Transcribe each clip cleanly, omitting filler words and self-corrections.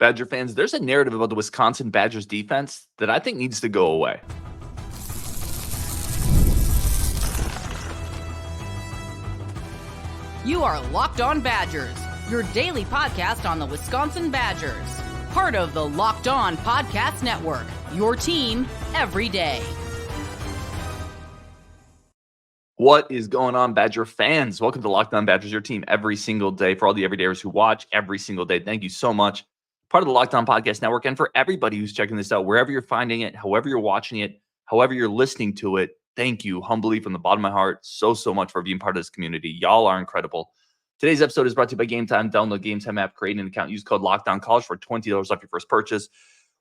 Badger fans, there's a narrative about the Wisconsin Badgers defense that I think needs to go away. You are Locked On Badgers, your daily podcast on the Wisconsin Badgers. Part of the Locked On Podcast Network, your team every day. What is going on, Badger fans? Welcome to Locked On Badgers, your team every single day. For all the everydayers who watch every single day, thank you so much. Part of the Locked On Podcast Network, and for everybody who's checking this out, wherever you're finding it, however you're watching it, however you're listening to it, thank you humbly from the bottom of my heart so much for being part of this community. Y'all are incredible. Today's episode is brought to you by Game Time. Download Game Time app, create an account, use code LOCKDOWNCollege for $20 off your first purchase.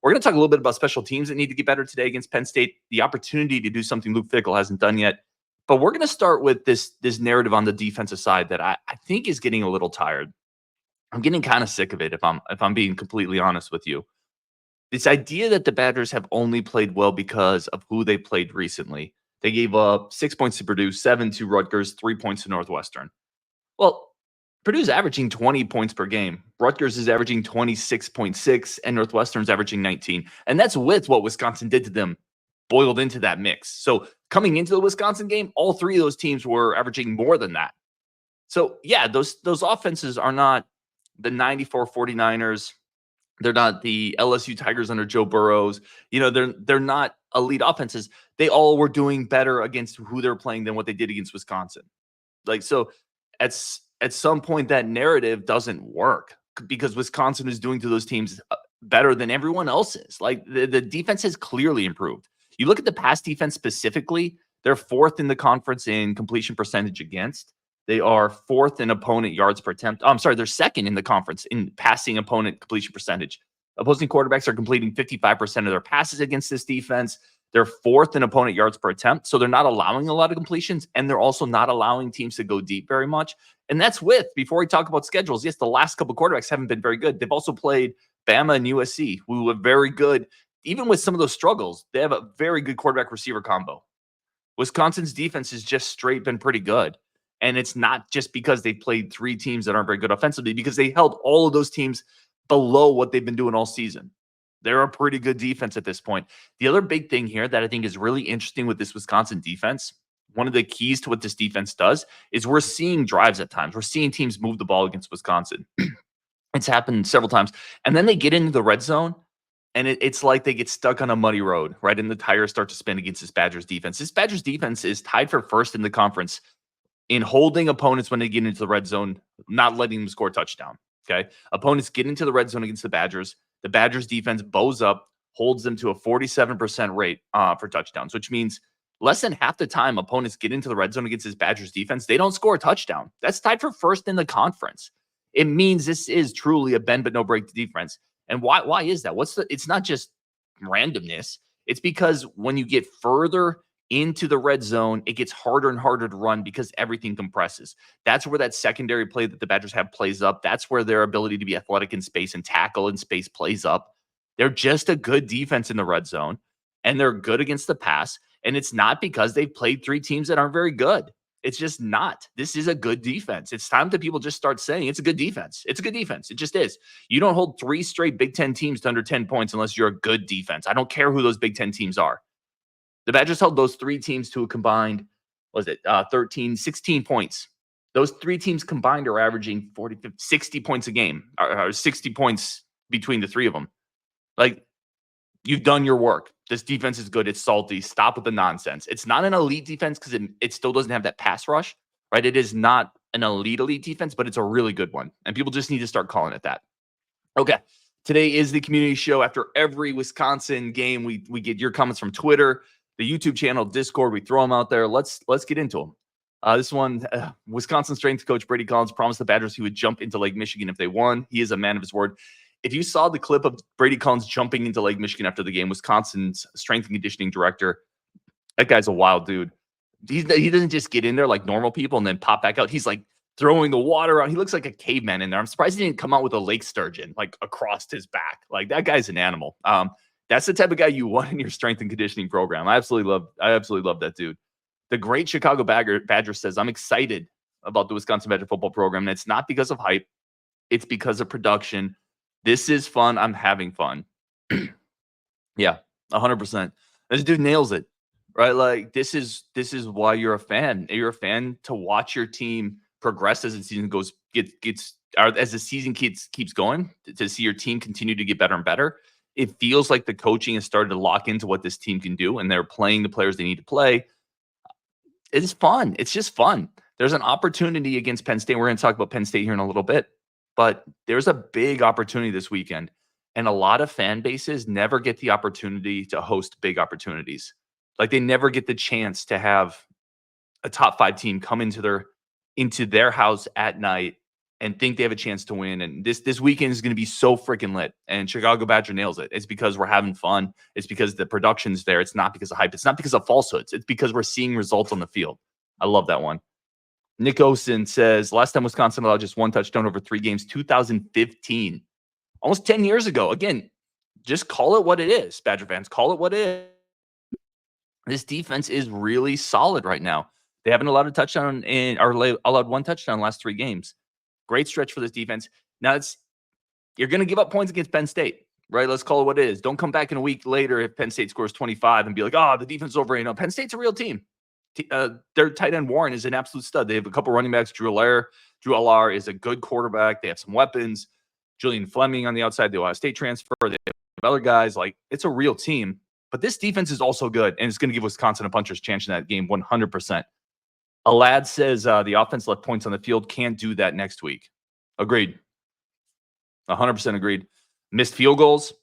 We're going to talk a little bit about special teams that need to get better today against Penn State, the opportunity to do something Luke Fickell hasn't done yet. But we're going to start with this narrative on the defensive side that I think is getting a little tired. I'm getting kind of sick of it, if I'm being completely honest with you. This idea that the Badgers have only played well because of who they played recently. They gave up 6 points to Purdue, 7 to Rutgers, 3 points to Northwestern. Well, Purdue's averaging 20 points per game. Rutgers is averaging 26.6, and Northwestern's averaging 19. And that's with what Wisconsin did to them, boiled into that mix. So coming into the Wisconsin game, all three of those teams were averaging more than that. So yeah, those offenses are not the 94 49ers. They're not the LSU Tigers under Joe Burrows. You know, they're not elite offenses. They all were doing better against who they're playing than what they did against Wisconsin. So at some point that narrative doesn't work because Wisconsin is doing to those teams better than everyone else is. Like the defense has clearly improved. You look at the pass defense specifically, they're fourth in the conference in completion percentage against. They are fourth in opponent yards per attempt. They're second in the conference in passing opponent completion percentage. Opposing quarterbacks are completing 55% of their passes against this defense. They're fourth in opponent yards per attempt. So they're not allowing a lot of completions, and they're also not allowing teams to go deep very much. And that's before we talk about schedules, yes, the last couple of quarterbacks haven't been very good. They've also played Bama and USC, who are very good. Even with some of those struggles, they have a very good quarterback receiver combo. Wisconsin's defense has just straight been pretty good. And it's not just because they played three teams that aren't very good offensively, because they held all of those teams below what they've been doing all season. They're a pretty good defense at this point. The other big thing here that I think is really interesting with this Wisconsin defense, one of the keys to what this defense does is we're seeing drives at times. We're seeing teams move the ball against Wisconsin. It's happened several times. And then they get into the red zone, and it's like they get stuck on a muddy road, right? And the tires start to spin against this Badgers defense. This Badgers defense is tied for first in the conference in holding opponents when they get into the red zone, not letting them score a touchdown. Okay. Opponents get into the red zone against the Badgers. The Badgers defense bows up, holds them to a 47% rate for touchdowns, which means less than half the time opponents get into the red zone against this Badgers defense, they don't score a touchdown. That's tied for first in the conference. It means this is truly a bend but no break defense. And why is that? It's not just randomness. It's because when you get further into the red zone, it gets harder and harder to run because everything compresses. That's where that secondary play that the Badgers have plays up. That's where their ability to be athletic in space and tackle in space plays up. They're just a good defense in the red zone, and they're good against the pass. And it's not because they've played three teams that aren't very good. It's just not. This is a good defense. It's time that people just start saying it's a good defense. It's a good defense. It just is. You don't hold three straight Big Ten teams to under 10 points unless you're a good defense. I don't care who those Big Ten teams are. The Badgers held those three teams to a combined, 16 points. Those three teams combined are averaging 40, 50, 60 points a game, or 60 points between the three of them. Like, you've done your work. This defense is good. It's salty. Stop with the nonsense. It's not an elite defense because it still doesn't have that pass rush, right? It is not an elite defense, but it's a really good one. And people just need to start calling it that. Okay. Today is the community show. After every Wisconsin game, we get your comments from Twitter, the YouTube channel, Discord. We throw them out there. Let's get into them. This one, Wisconsin strength coach Braedyn Collins promised the Badgers he would jump into Lake Michigan if they won. He is a man of his word. If you saw the clip of Braedyn Collins jumping into Lake Michigan after the game, Wisconsin's strength and conditioning director, that guy's a wild dude. He doesn't just get in there like normal people and then pop back out. He's like throwing the water out. He looks like a caveman in there. I'm surprised he didn't come out with a lake sturgeon like across his back. Like, that guy's an animal. That's the type of guy you want in your strength and conditioning program. I absolutely love that dude. The great Chicago Badger says, I'm excited about the Wisconsin Badger football program. And it's not because of hype. It's because of production. This is fun. I'm having fun. Yeah, 100%. This dude nails it, right? Like this is why you're a fan. You're a fan to watch your team progress as the season gets or as the season keeps going, to see your team continue to get better and better. It feels like the coaching has started to lock into what this team can do, and they're playing the players they need to play. It's fun. It's just fun. There's an opportunity against Penn State. We're going to talk about Penn State here in a little bit, but there's a big opportunity this weekend. And a lot of fan bases never get the opportunity to host big opportunities. Like they never get the chance to have a top 5 team come into their house at night and think they have a chance to win. And this weekend is going to be so freaking lit. And Chicago Badger nails it. It's because we're having fun. It's because the production's there. It's not because of hype. It's not because of falsehoods. It's because we're seeing results on the field. I love that one. Nick Osen says, last time Wisconsin allowed just 1 touchdown over 3 games, 2015. Almost 10 years ago. Again, just call it what it is, Badger fans. Call it what it is. This defense is really solid right now. They haven't allowed a touchdown allowed 1 touchdown in the last 3 games. Great stretch for this defense. Now you're going to give up points against Penn State, right? Let's call it what it is. Don't come back in a week later if Penn State scores 25 and be like, oh, the defense is over. Penn State's a real team. Their tight end Warren is an absolute stud. They have a couple running backs. Drew Allar is a good quarterback. They have some weapons. Julian Fleming on the outside, the Ohio State transfer. They have other guys. Like, it's a real team. But this defense is also good, and it's going to give Wisconsin a puncher's chance in that game 100%. A lad says the offense left points on the field. Can't do that next week. Agreed. 100% agreed. Missed field goals,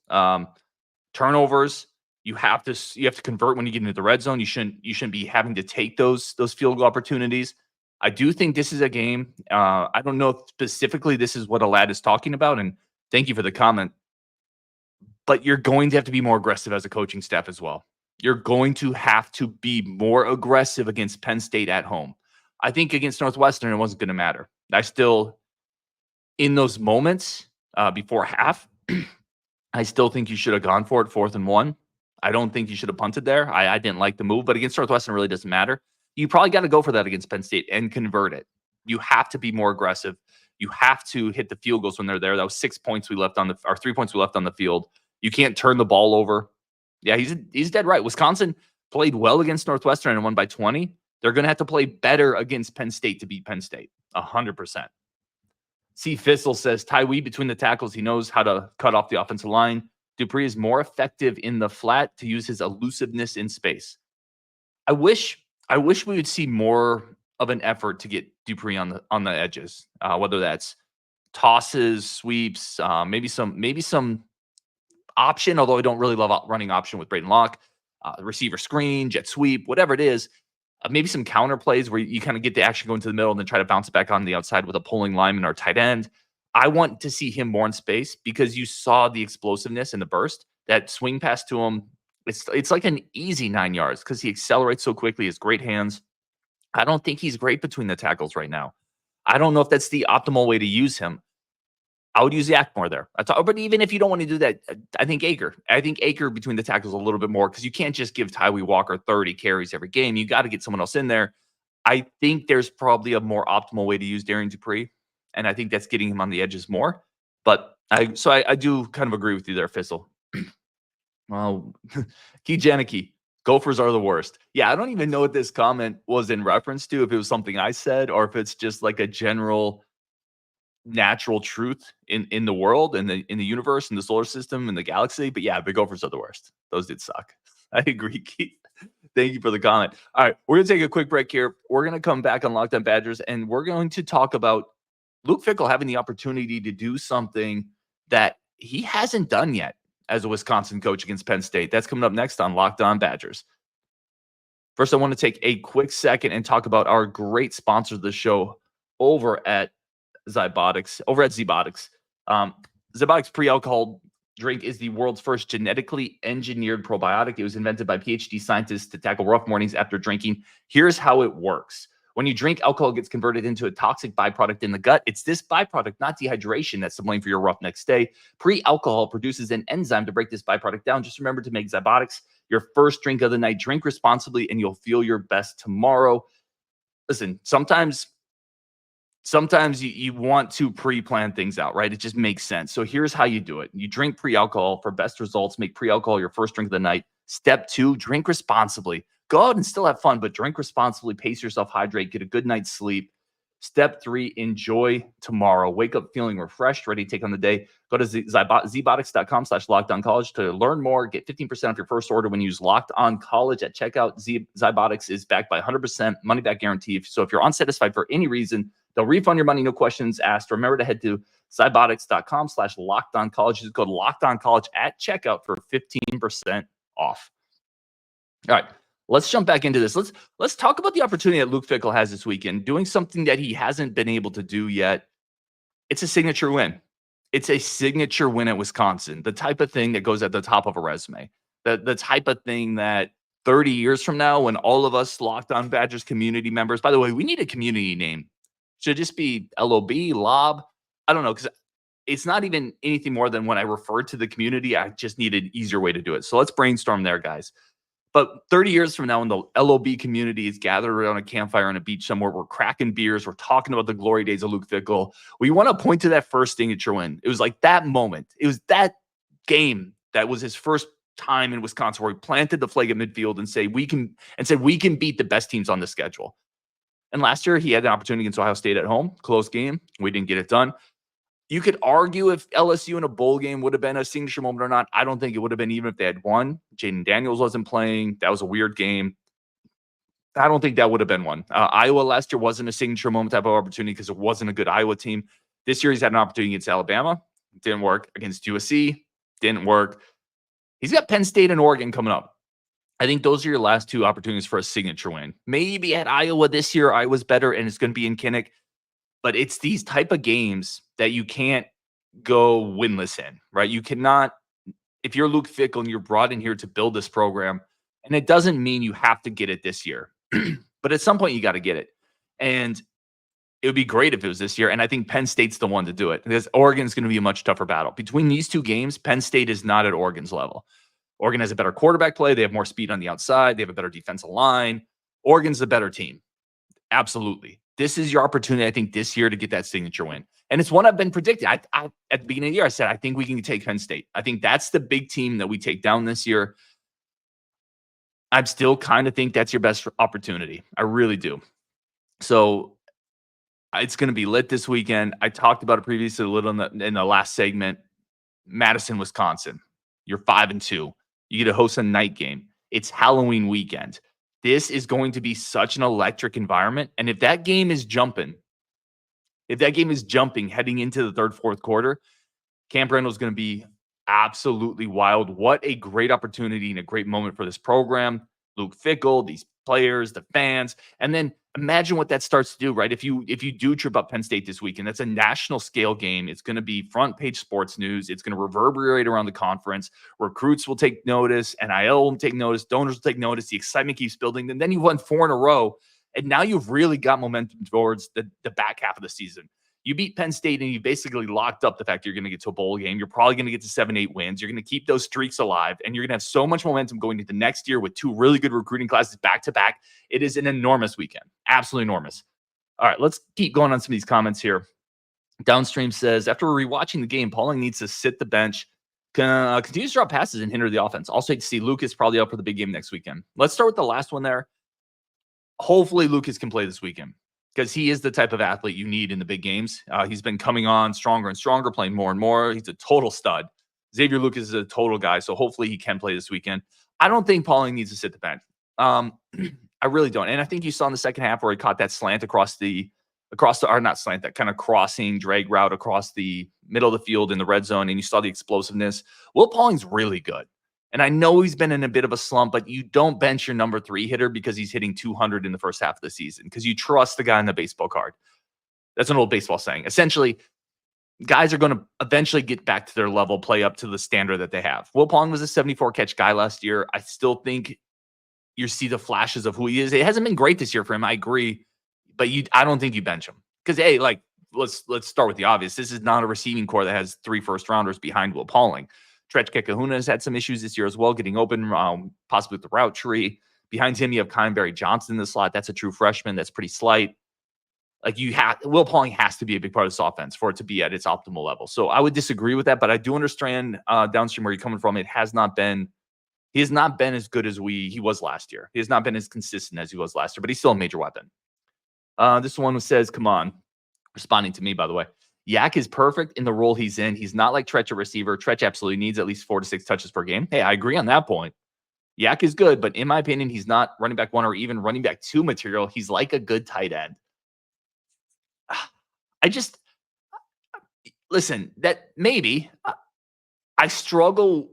turnovers. You have to convert when you get into the red zone. You shouldn't be having to take those field goal opportunities. I do think this is a game. I don't know if specifically this is what a lad is talking about, and thank you for the comment. But you're going to have to be more aggressive as a coaching staff as well. You're going to have to be more aggressive against Penn State at home. I think against Northwestern, it wasn't going to matter. In those moments before half, I still think you should have gone for it 4th and 1. I don't think you should have punted there. I didn't like the move, but against Northwestern, it really doesn't matter. You probably got to go for that against Penn State and convert it. You have to be more aggressive. You have to hit the field goals when they're there. That was 6 points we left on 3 points we left on the field. You can't turn the ball over. Yeah, he's dead right. Wisconsin played well against Northwestern and won by 20. They're going to have to play better against Penn State to beat Penn State. 100%. C. Fissel says, Tawee between the tackles. He knows how to cut off the offensive line. Dupree is more effective in the flat to use his elusiveness in space. I wish we would see more of an effort to get Dupree on the edges, whether that's tosses, sweeps, maybe some option, although I don't really love running option with Braedyn Locke, receiver screen, jet sweep, whatever it is. Maybe some counter plays where you kind of get the action going to the middle and then try to bounce it back on the outside with a pulling lineman or tight end. I want to see him more in space because you saw the explosiveness and the burst. That swing pass to him, it's like an easy 9 yards because he accelerates so quickly. He has great hands. I don't think he's great between the tackles right now. I don't know if that's the optimal way to use him. I would use Yak more there. But even if you don't want to do that, I think Aker between the tackles a little bit more because you can't just give Tawee Walker 30 carries every game. You got to get someone else in there. I think there's probably a more optimal way to use Darian Dupree, and I think that's getting him on the edges more. But I do kind of agree with you there, Fissel. Well, Key Janicki, Gophers are the worst. Yeah, I don't even know what this comment was in reference to, if it was something I said or if it's just like a general natural truth in the world and in the universe and the solar system and the galaxy. But yeah, the Gophers are the worst. Those did suck. I agree, Keith. Thank you for the comment. All right, we're going to take a quick break here. We're going to come back on Locked On Badgers, and we're going to talk about Luke Fickell having the opportunity to do something that he hasn't done yet as a Wisconsin coach against Penn State. That's coming up next on Locked On Badgers. First, I want to take a quick second and talk about our great sponsor of the show over at Zybotics. Zybotics pre-alcohol drink is the world's first genetically engineered probiotic. It was invented by PhD scientists to tackle rough mornings after drinking. Here's how it works. When you drink, alcohol gets converted into a toxic byproduct in the gut. It's this byproduct, not dehydration, that's to blame for your rough next day. Pre-alcohol produces an enzyme to break this byproduct down. Just remember to make Zybotics your first drink of the night. Drink responsibly, and you'll feel your best tomorrow. Listen, sometimes sometimes you want to pre-plan things out, right? It just makes sense. So here's how you do it. You drink pre-alcohol for best results. Make pre-alcohol your first drink of the night. Step 2, drink responsibly. Go out and still have fun, but drink responsibly. Pace yourself, hydrate, get a good night's sleep. Step 3, enjoy tomorrow. Wake up feeling refreshed, ready to take on the day. Go to zbotics.com/lockedoncollege to learn more. Get 15% off your first order when you use Locked On College at checkout. Zybotics is backed by 100% money back guarantee. So if you're unsatisfied for any reason, they'll refund your money, no questions asked. Remember to head to zybotics.com/lockedoncollege. Just go to Locked On College at checkout for 15% off. All right. Let's jump back into this. Let's talk about the opportunity that Luke Fickell has this weekend, doing something that he hasn't been able to do yet. It's a signature win. It's a signature win at Wisconsin, the type of thing that goes at the top of a resume, the type of thing that 30 years from now, when all of us Locked On Badgers community members, by the way, we need a community name. Should it just be LOB, LOB? I don't know, because it's not even anything more than when I refer to the community, I just need an easier way to do it. So let's brainstorm there, guys. But 30 years from now, when the LOB community is gathered around a campfire on a beach somewhere, we're cracking beers, we're talking about the glory days of Luke Fickell, we want to point to that first signature win. It was like that moment. It was that game that was his first time in Wisconsin where he planted the flag at midfield and said we can beat the best teams on the schedule. And last year, he had an opportunity against Ohio State at home, close game. We didn't get it done. You could argue if LSU in a bowl game would have been a signature moment or not. I don't think it would have been, even if they had won. Jaden Daniels wasn't playing. That was a weird game. I don't think that would have been one. Iowa last year wasn't a signature moment type of opportunity because it wasn't a good Iowa team. This year he's had an opportunity against Alabama. Didn't work. Against USC. Didn't work. He's got Penn State and Oregon coming up. I think those are your last two opportunities for a signature win. Maybe at Iowa this year, Iowa's better and it's going to be in Kinnick. But it's these type of games that you can't go winless in, right? You cannot, if you're Luke Fickell and you're brought in here to build this program, and it doesn't mean you have to get it this year, but at some point you got to get it. And it would be great if it was this year. And I think Penn State's the one to do it because Oregon's going to be a much tougher battle. Between these two games, Penn State is not at Oregon's level. Oregon has a better quarterback play. They have more speed on the outside. They have a better defensive line. Oregon's the better team. Absolutely. This is your opportunity, I think, this year to get that signature win. And it's one I've been predicting. I at the beginning of the year, I said, I think we can take Penn State. I think that's the big team that we take down this year. I still kind of think that's your best opportunity. I really do. So it's going to be lit this weekend. I talked about it previously a little in the last segment. Madison, Wisconsin. You're 5-2. You get to host a night game. It's Halloween weekend. This is going to be such an electric environment. And if that game is jumping heading into the third, fourth quarter, Camp Randall is going to be absolutely wild. What a great opportunity and a great moment for this program. Luke Fickell, these players, the fans, and then imagine what that starts to do, right? If you do trip up Penn State this weekend, that's a national scale game. It's going to be front page sports news. It's going to reverberate around the conference. Recruits will take notice. NIL will take notice. Donors will take notice. The excitement keeps building. And then you won 4 in a row. And now you've really got momentum towards the back half of the season. You beat Penn State and you basically locked up the fact you're going to get to a bowl game. You're probably going to get to 7-8 wins. You're going to keep those streaks alive, and you're going to have so much momentum going into next year with 2 really good recruiting classes back to back. It is an enormous weekend. Absolutely enormous. All right, let's keep going on some of these comments here. Downstream says, after rewatching the game, Pauling needs to sit the bench, continues to drop passes and hinder the offense. Also hate to see Lucas probably out for the big game next weekend. Let's start with the last one there. Hopefully Lucas can play this weekend, because he is the type of athlete you need in the big games. He's been coming on stronger and stronger, playing more and more. He's a total stud. Xavier Lucas is a total guy, so hopefully he can play this weekend. I don't think Pauling needs to sit the bench. I really don't. And I think you saw in the second half where he caught that slant that kind of crossing drag route across the middle of the field in the red zone, and you saw the explosiveness. Will Pauling's really good. And I know he's been in a bit of a slump, but you don't bench your number 3 hitter because he's hitting 200 in the first half of the season, because you trust the guy in the baseball card. That's an old baseball saying. Essentially, guys are going to eventually get back to their level, play up to the standard that they have. Will Pauling was a 74-catch guy last year. I still think you see the flashes of who he is. It hasn't been great this year for him, I agree, but I don't think you bench him. Because, hey, like, let's start with the obvious. This is not a receiving core that has 3 first-rounders behind Will Pauling. Tretch Kahuna has had some issues this year as well, getting open, possibly with the route tree. Behind him, you have Kyneberry Johnson in the slot. That's a true freshman. That's pretty slight. Like Will Pauling has to be a big part of this offense for it to be at its optimal level. So I would disagree with that, but I do understand downstream where you're coming from. He has not been as good as he was last year. He has not been as consistent as he was last year, but he's still a major weapon. This one says, come on, responding to me, by the way. Yak is perfect in the role he's in. He's not like Tretch a receiver. Tretch absolutely needs at least 4 to 6 touches per game. Hey, I agree on that point. Yak is good, but in my opinion, he's not running back 1 or even running back 2 material. He's like a good tight end. Listen, that maybe I struggle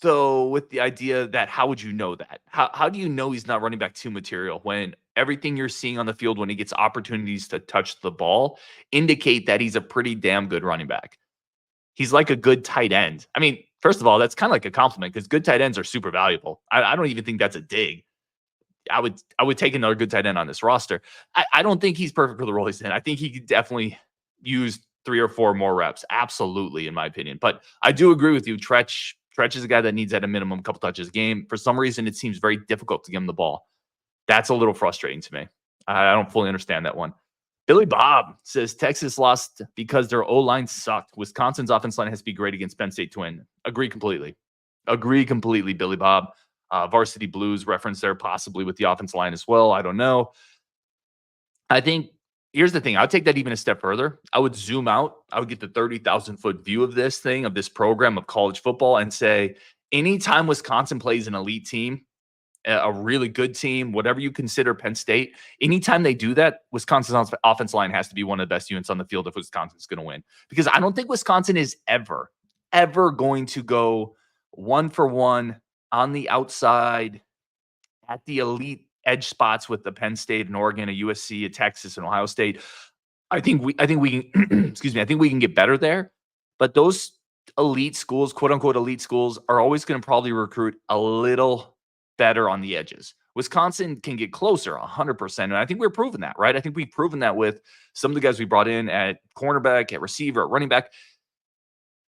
though with the idea that how would you know that? How do you know he's not running back 2 material when everything you're seeing on the field when he gets opportunities to touch the ball indicate that he's a pretty damn good running back? He's like a good tight end. I mean, first of all, that's kind of like a compliment because good tight ends are super valuable. I don't even think that's a dig. I would take another good tight end on this roster. I don't think he's perfect for the role he's in. I think he could definitely use 3 or 4 more reps. Absolutely, in my opinion. But I do agree with you. Tretch is a guy that needs at a minimum a couple touches a game. For some reason, it seems very difficult to give him the ball. That's a little frustrating to me. I don't fully understand that one. Billy Bob says Texas lost because their O-line sucked. Wisconsin's offense line has to be great against Penn State to win. Agree completely, Billy Bob. Varsity Blues reference there possibly with the offensive line as well. I don't know. I think here's the thing. I would take that even a step further. I would zoom out. I would get the 30,000-foot view of this thing, of this program of college football and say anytime Wisconsin plays an elite team, a really good team, whatever you consider Penn State, anytime they do that, Wisconsin's offensive line has to be one of the best units on the field if Wisconsin's going to win. Because I don't think Wisconsin is ever going to go 1-for-1 on the outside at the elite edge spots with the Penn State and Oregon, a USC, a Texas, and Ohio State. I think we can excuse me. I think we can get better there. But those elite schools, quote unquote elite schools, are always going to probably recruit a little better on the edges. Wisconsin can get closer 100%. And I think we're proving that, right? I think we've proven that with some of the guys we brought in at cornerback, at receiver, at running back.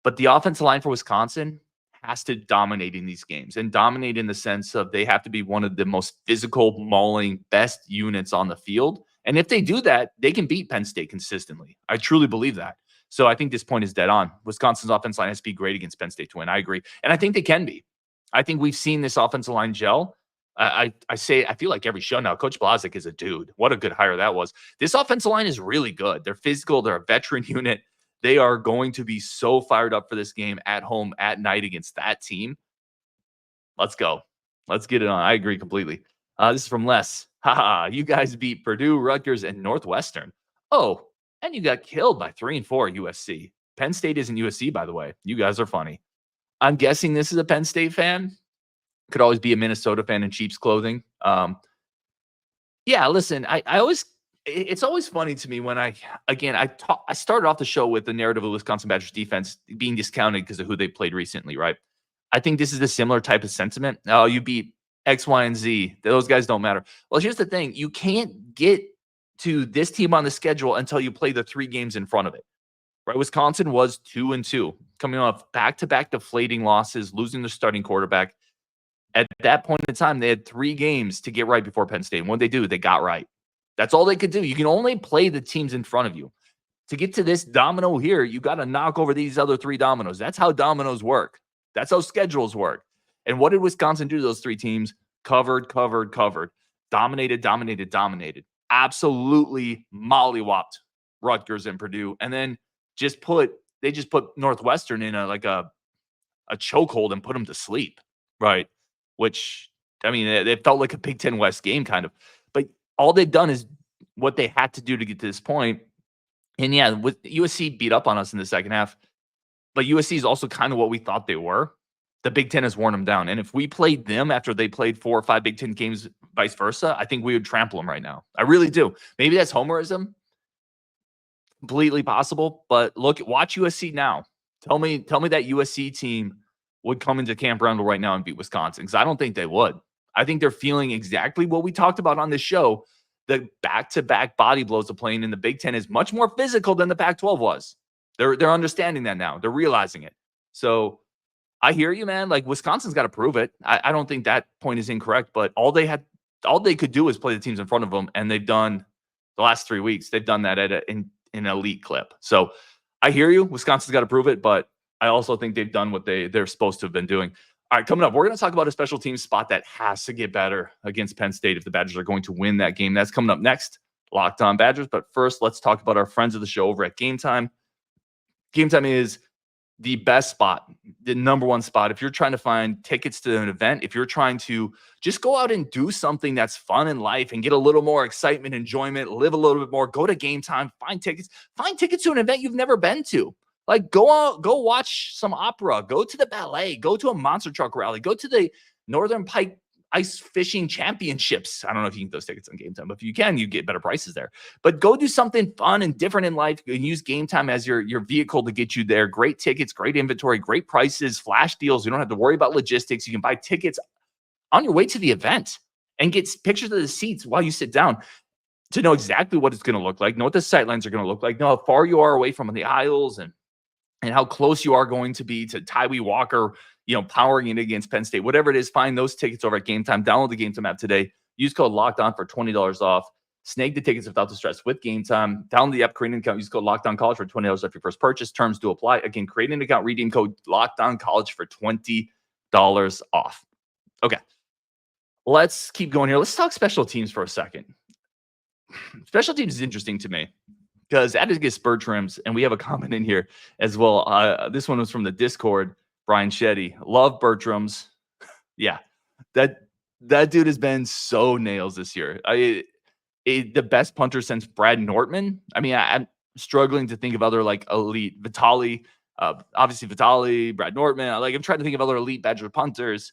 But the offensive line for Wisconsin has to dominate in these games, and dominate in the sense of they have to be one of the most physical, mauling, best units on the field. And if they do that, they can beat Penn State consistently. I truly believe that. So I think this point is dead on. Wisconsin's offensive line has to be great against Penn State to win. I agree. And I think they can be. I think we've seen this offensive line gel. I feel like every show now, Coach Blazek is a dude. What a good hire that was. This offensive line is really good. They're physical. They're a veteran unit. They are going to be so fired up for this game at home at night against that team. Let's go. Let's get it on. I agree completely. This is from Les. Haha, you guys beat Purdue, Rutgers, and Northwestern. Oh, and you got killed by 3 and 4 USC. Penn State isn't USC, by the way. You guys are funny. I'm guessing this is a Penn State fan. Could always be a Minnesota fan in sheep's clothing. Yeah, listen, it's always funny to me when I started off the show with the narrative of Wisconsin Badgers defense being discounted because of who they played recently, right? I think this is a similar type of sentiment. Oh, you beat X, Y, and Z. Those guys don't matter. Well, here's the thing. You can't get to this team on the schedule until you play the 3 games in front of it, right? Wisconsin was 2-2, coming off back-to-back deflating losses, losing their starting quarterback. At that point in time, they had 3 games to get right before Penn State. And what they do, they got right. That's all they could do. You can only play the teams in front of you. To get to this domino here, you got to knock over these other 3 dominoes. That's how dominoes work. That's how schedules work. And what did Wisconsin do to those 3 teams? Covered. Dominated. Absolutely mollywopped Rutgers and Purdue. And then they just put Northwestern in a chokehold and put them to sleep. Right. Which, I mean, it felt like a Big Ten West game kind of. But all they've done is what they had to do to get to this point. And yeah, with USC beat up on us in the second half. But USC is also kind of what we thought they were. The Big Ten has worn them down. And if we played them after they played 4 or 5 Big Ten games, vice versa, I think we would trample them right now. I really do. Maybe that's homerism. Completely possible. But watch USC now. Tell me that USC team would come into Camp Randall right now and beat Wisconsin, because I don't think they would. I think they're feeling exactly what we talked about on this show. The back-to-back body blows of playing in the Big Ten is much more physical than the Pac-12 was. They're understanding that now. They're realizing it. So I hear you, man. Like, Wisconsin's got to prove it. I don't think that point is incorrect, but all they could do is play the teams in front of them, and they've done the last 3 weeks, they've done that at an elite clip. So I hear you. Wisconsin's got to prove it, but I also think they've done what they're supposed to have been doing. All right, coming up, we're going to talk about a special teams spot that has to get better against Penn State if the Badgers are going to win that game. That's coming up next. Locked On Badgers. But first, let's talk about our friends of the show over at Game Time. Game Time is the best spot, the number one spot. If you're trying to find tickets to an event, if you're trying to just go out and do something that's fun in life and get a little more excitement, enjoyment, live a little bit more, go to Game Time, find tickets to an event you've never been to. Like go out, go watch some opera, go to the ballet, go to a monster truck rally, go to the Northern Pike Ice Fishing Championships. I don't know if you can get those tickets on Game Time, but if you can, you get better prices there. But go do something fun and different in life and use Game Time as your vehicle to get you there. Great tickets, great inventory, great prices, flash deals. You don't have to worry about logistics. You can buy tickets on your way to the event and get pictures of the seats while you sit down to know exactly what it's going to look like, know what the sightlines are going to look like, know how far you are away from the aisles and how close you are going to be to Tawee Walker, powering it against Penn State. Whatever it is, find those tickets over at Game Time. Download the Game Time app today. Use code LOCKEDON for $20 off. Snag the tickets without the stress with Game Time. Download the app, create an account. Use code LOCKEDONCollege for $20 off your first purchase. Terms do apply. Again, create an account, redeem code LOCKEDONCollege for $20 off. Okay, let's keep going here. Let's talk special teams for a second. Special teams is interesting to me because Atticus Bertrams, and we have a comment in here as well. This one was from the Discord. Brian Shetty. Love Bertrams. Yeah, that dude has been so nails this year. The best punter since Brad Nortman. I mean, I'm struggling to think of other like elite Vitali. Obviously Vitali, Brad Nortman. I'm trying to think of other elite Badger punters.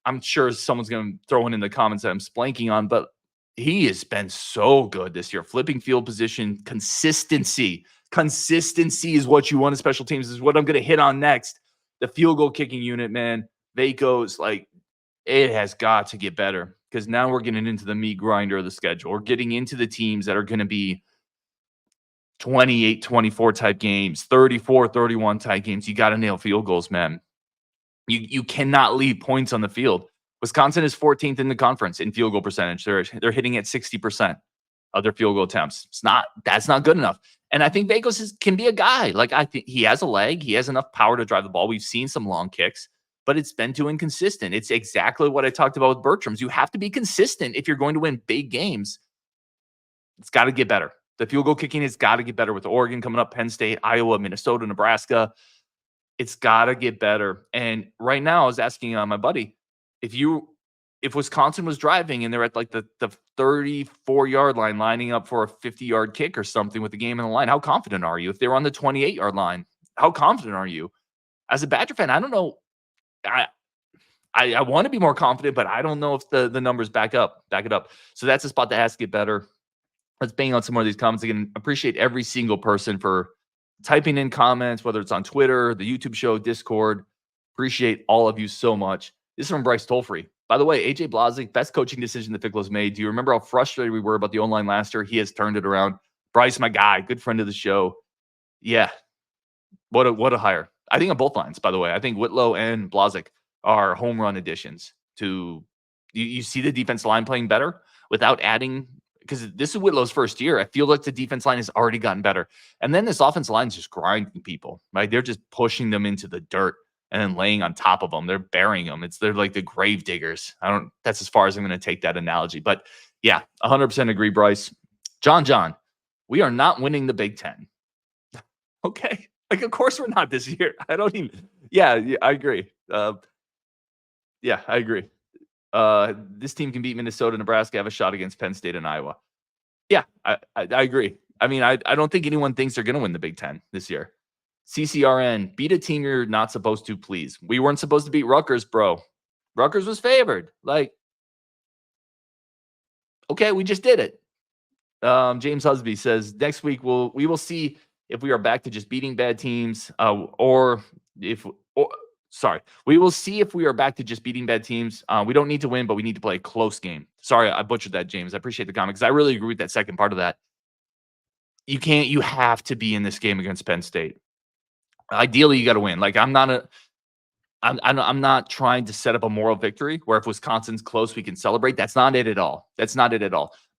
I'm sure someone's going to throw one in the comments that I'm splanking on, but he has been so good this year. Flipping field position, consistency. Consistency is what you want in special teams. This is what I'm going to hit on next. The field goal kicking unit, man. Vaco's it has got to get better because now we're getting into the meat grinder of the schedule. We're getting into the teams that are going to be 28-24 type games, 34-31 type games. You got to nail field goals, man. You cannot leave points on the field. Wisconsin is 14th in the conference in field goal percentage. They're hitting at 60% of their field goal attempts. That's not good enough. And I think Vagos can be a guy. I think he has a leg. He has enough power to drive the ball. We've seen some long kicks, but it's been too inconsistent. It's exactly what I talked about with Bertrams. You have to be consistent if you're going to win big games. It's got to get better. The field goal kicking has got to get better with Oregon coming up, Penn State, Iowa, Minnesota, Nebraska. It's got to get better. And right now I was asking my buddy, if Wisconsin was driving and they're at the 34-yard line lining up for a 50-yard kick or something with the game in the line, how confident are you? If they're on the 28-yard line, how confident are you? As a Badger fan, I don't know. I want to be more confident, but I don't know if the numbers back it up. So that's a spot that has to get better. Let's bang on some more of these comments again. Appreciate every single person for typing in comments, whether it's on Twitter, the YouTube show, Discord. Appreciate all of you so much. This is from Bryce Tolfree. By the way, AJ Blazik, best coaching decision that Fickell has made. Do you remember how frustrated we were about the O-line last year? He has turned it around. Bryce, my guy, good friend of the show. Yeah, what a hire. I think on both lines, by the way. I think Whitlow and Blazik are home run additions to you see the defense line playing better without adding, because this is Whitlow's first year. I feel like the defense line has already gotten better. And then this offense line is just grinding people, right? They're just pushing them into the dirt and then laying on top of them. They're burying them. They're like the grave diggers. That's as far as I'm going to take that analogy. But yeah, 100% agree, Bryce. John, we are not winning the Big Ten. Okay. Of course we're not this year. Yeah, I agree. Yeah, I agree. This team can beat Minnesota, Nebraska, have a shot against Penn State and Iowa. Yeah, I agree. I mean, I don't think anyone thinks they're going to win the Big Ten this year. CCRN, beat a team you're not supposed to, please. We weren't supposed to beat Rutgers, bro. Rutgers was favored. Okay, we just did it. James Husby says, next week we will see if we are back to just beating bad teams, we will see if we are back to just beating bad teams. We don't need to win, but we need to play a close game. Sorry, I butchered that, James. I appreciate the comment because I really agree with that second part of that. You have to be in this game against Penn State. Ideally, you got to win. I'm not trying to set up a moral victory where if Wisconsin's close, we can celebrate. That's not it at all.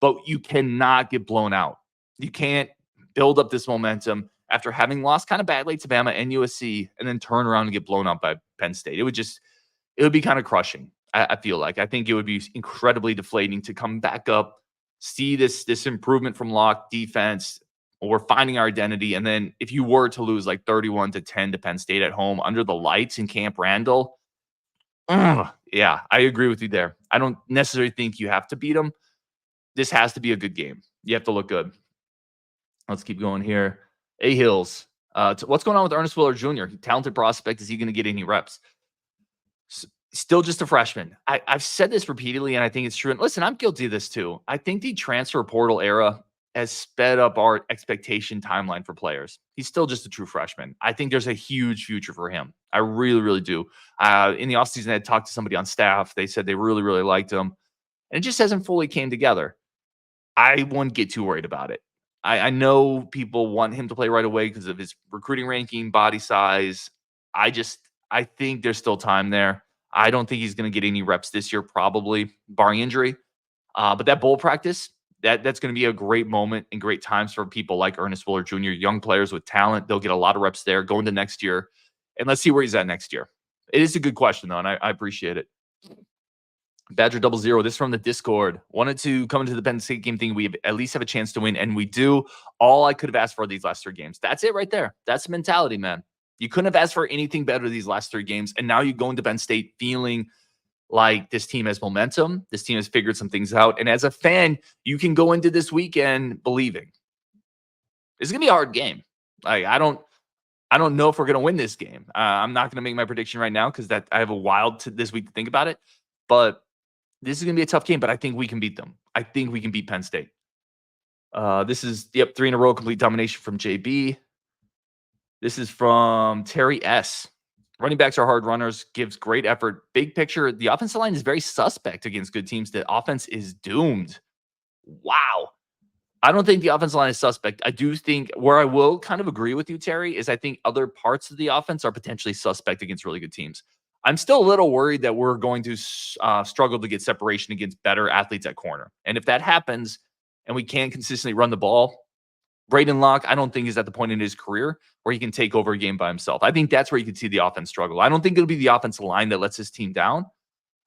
but you cannot get blown out. You can't build up this momentum after having lost kind of badly to Bama and USC and then turn around and get blown out by Penn State. It would be kind of crushing. I feel like. I think it would be incredibly deflating to come back up, see this improvement from Locke defense. We're finding our identity. And then if you were to lose like 31-10 to Penn State at home under the lights in Camp Randall, yeah, I agree with you there. I don't necessarily think you have to beat them. This has to be a good game. You have to look good. Let's keep going here. A Hills. What's going on with Ernest Willor Jr.? Talented prospect. Is he going to get any reps? Still just a freshman. I've said this repeatedly, and I think it's true. And listen, I'm guilty of this too. I think the transfer portal era has sped up our expectation timeline for players. He's still just a true freshman. I think there's a huge future for him. I really, really do. In the offseason, I had talked to somebody on staff. They said they really, really liked him. And it just hasn't fully came together. I wouldn't get too worried about it. I know people want him to play right away because of his recruiting ranking, body size. I think there's still time there. I don't think he's going to get any reps this year, probably, barring injury. But that bowl practice, that's going to be a great moment and great times for people like Ernest Willor Jr., young players with talent. They'll get a lot of reps there going to next year. And let's see where he's at next year. It is a good question, though, and I appreciate it. Badger 00, this from the Discord. Wanted to come into the Penn State game thinking we at least have a chance to win, and we do. All I could have asked for these last 3 games. That's it right there. That's the mentality, man. You couldn't have asked for anything better these last 3 games, and now you go into Penn State feeling like this team has momentum. This team has figured some things out, and as a fan, you can go into this weekend believing. It's going to be a hard game. Like, I don't know if we're going to win this game. I'm not going to make my prediction right now because I have a while this week to think about it, but this is going to be a tough game, but I think we can beat them. I think we can beat Penn State. This is, 3 in a row, complete domination from JB. This is from Terry S. Running backs are hard runners, gives great effort. Big picture, the offensive line is very suspect against good teams. The offense is doomed. Wow. I don't think the offensive line is suspect. I do think where I will kind of agree with you, Terry, is I think other parts of the offense are potentially suspect against really good teams. I'm still a little worried that we're going to struggle to get separation against better athletes at corner. And if that happens and we can't consistently run the ball, Braedyn Locke, I don't think is at the point in his career where he can take over a game by himself. I think that's where you can see the offense struggle. I don't think it'll be the offensive line that lets his team down.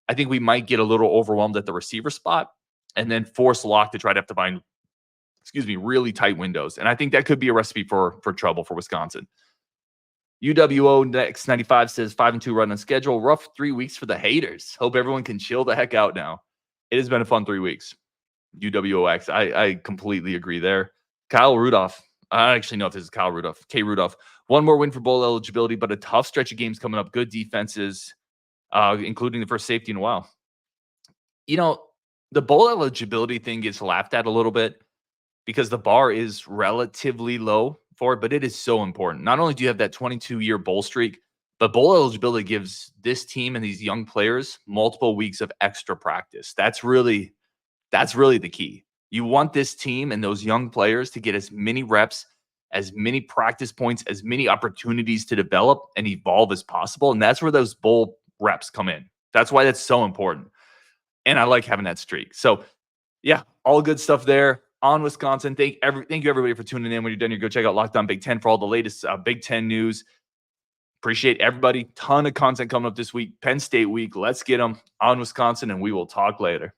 I think we might get a little overwhelmed at the receiver spot and then force Locke to try to have to find, really tight windows. And I think that could be a recipe for trouble for Wisconsin. UWO Next 95 says 5-2 run on schedule. Rough 3 weeks for the haters. Hope everyone can chill the heck out now. It has been a fun 3 weeks. UWOX. I completely agree there. Kyle Rudolph. I don't actually know if this is Kyle Rudolph. K. Rudolph. One more win for bowl eligibility, but a tough stretch of games coming up. Good defenses, including the first safety in a while. The bowl eligibility thing gets laughed at a little bit because the bar is relatively low for it, but it is so important. Not only do you have that 22-year bowl streak, but bowl eligibility gives this team and these young players multiple weeks of extra practice. That's really the key. You want this team and those young players to get as many reps, as many practice points, as many opportunities to develop and evolve as possible. And that's where those bowl reps come in. That's why that's so important. And I like having that streak. So, yeah, all good stuff there on Wisconsin. Thank you, everybody, for tuning in. When you're done, you go check out Locked On Big Ten for all the latest Big Ten news. Appreciate everybody. Ton of content coming up this week. Penn State week. Let's get them on Wisconsin, and we will talk later.